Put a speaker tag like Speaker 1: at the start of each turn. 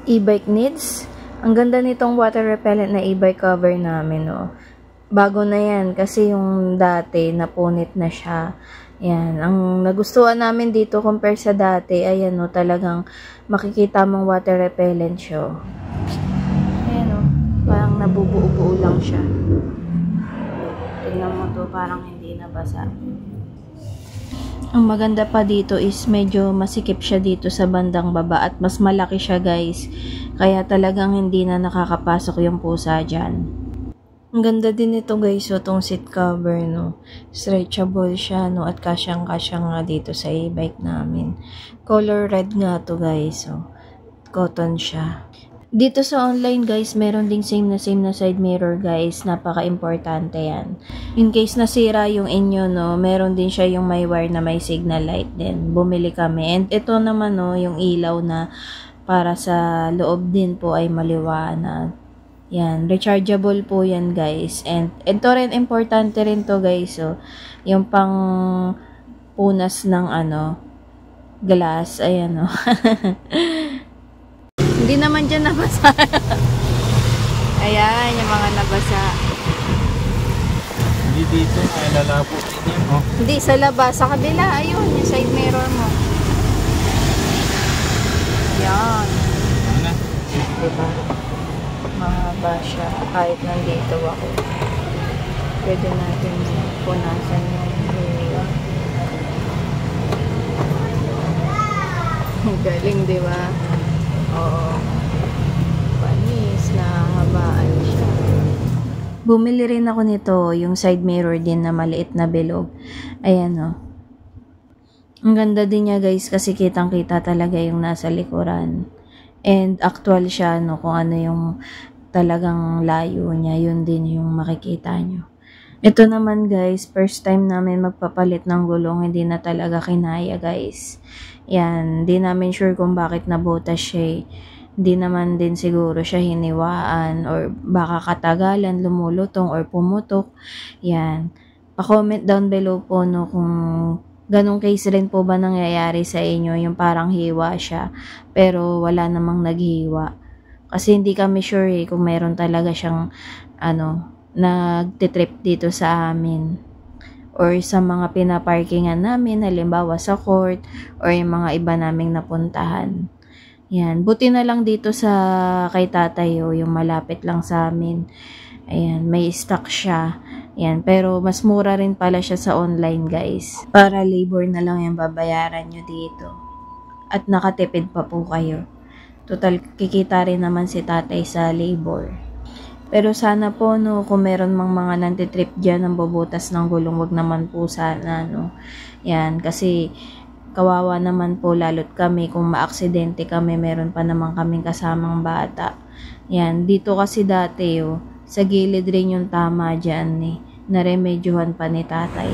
Speaker 1: e-bike needs. Ang ganda nitong water repellent na e-bike cover namin, oh. Bago na yan kasi yung dati napunit na siya. Yan, ang nagustuhan namin dito compare sa dati, ayan, oh, talagang makikita mong water repellent siya. Ayan, oh, parang nabubuo-buo lang siya. Tingnan mo to, parang hindi nabasa. Ang maganda pa dito is medyo masikip siya dito sa bandang baba at mas malaki siya, guys. Kaya talagang hindi na nakakapasok yung pusa dyan. Ang ganda din ito, guys, so itong seat cover, no. Stretchable siya, no, at kasyang-kasya nga dito sa e-bike namin. Color red nga to, guys, so cotton siya. Dito sa online, guys, meron ding same na side mirror, guys. Napaka-importante yan. In case nasira yung inyo, no, meron din siya yung may wire na may signal light din. Bumili kami. And ito naman, no, yung ilaw na para sa loob din po ay maliwanag. Yan, rechargeable po yan, guys. And ito rin, importante rin to, guys. So, yung pang punas ng glass. Ayan, o. Hindi naman dyan nabasa. Ayan, yung mga nabasa.
Speaker 2: Hindi dito, ay lalabo din yan, oh.
Speaker 1: Hindi, sa labas. Sa kabila, ayun, yung side mirror mo. Ayan.
Speaker 2: Ano?
Speaker 1: Diba? Mahaba siya kahit nandito ako. Pwede natin punasan yung hila. Galing, diba? Oo. Panis na habaan siya. Bumili rin ako nito, yung side mirror din na maliit na bilog. Ayan, o. Ang ganda din niya, guys, kasi kitang-kita talaga yung nasa likuran. And actual siya, no, kung ano yung talagang layo niya, yun din yung makikita nyo. Ito naman, guys, first time namin magpapalit ng gulong, hindi na talaga kinaya, guys. Yan, hindi namin sure kung bakit nabutas siya. Hindi naman din siguro siya hiniwaan or baka katagalan, lumulutong or pumutok. Yan. Pa-comment down below po, no, kung ganong case rin po ba nangyayari sa inyo, yung parang hiwa siya, pero wala namang naghiwa. Kasi hindi kami sure kung meron talaga siyang, nagtitrip dito sa amin. Or sa mga pinaparkingan namin, halimbawa sa court, or yung mga iba naming napuntahan. Yan. Buti na lang dito sa kay tatay, yung malapit lang sa amin. Ayan, may stock siya. Yan, pero mas mura rin pala siya sa online, guys. Para labor na lang yung babayaran nyo dito. At nakatipid pa po kayo. Total, kikita rin naman si tatay sa labor. Pero sana po, no, kung meron mang mga nantitrip dyan ng bubutas ng gulong, wag naman po sana, no. Yan, kasi kawawa naman po lalot kami. Kung maaksidente kami, meron pa naman kaming kasamang bata. Yan, dito kasi dati, sa gilid rin yung tama dyan, naremedyohan pa ni tatay.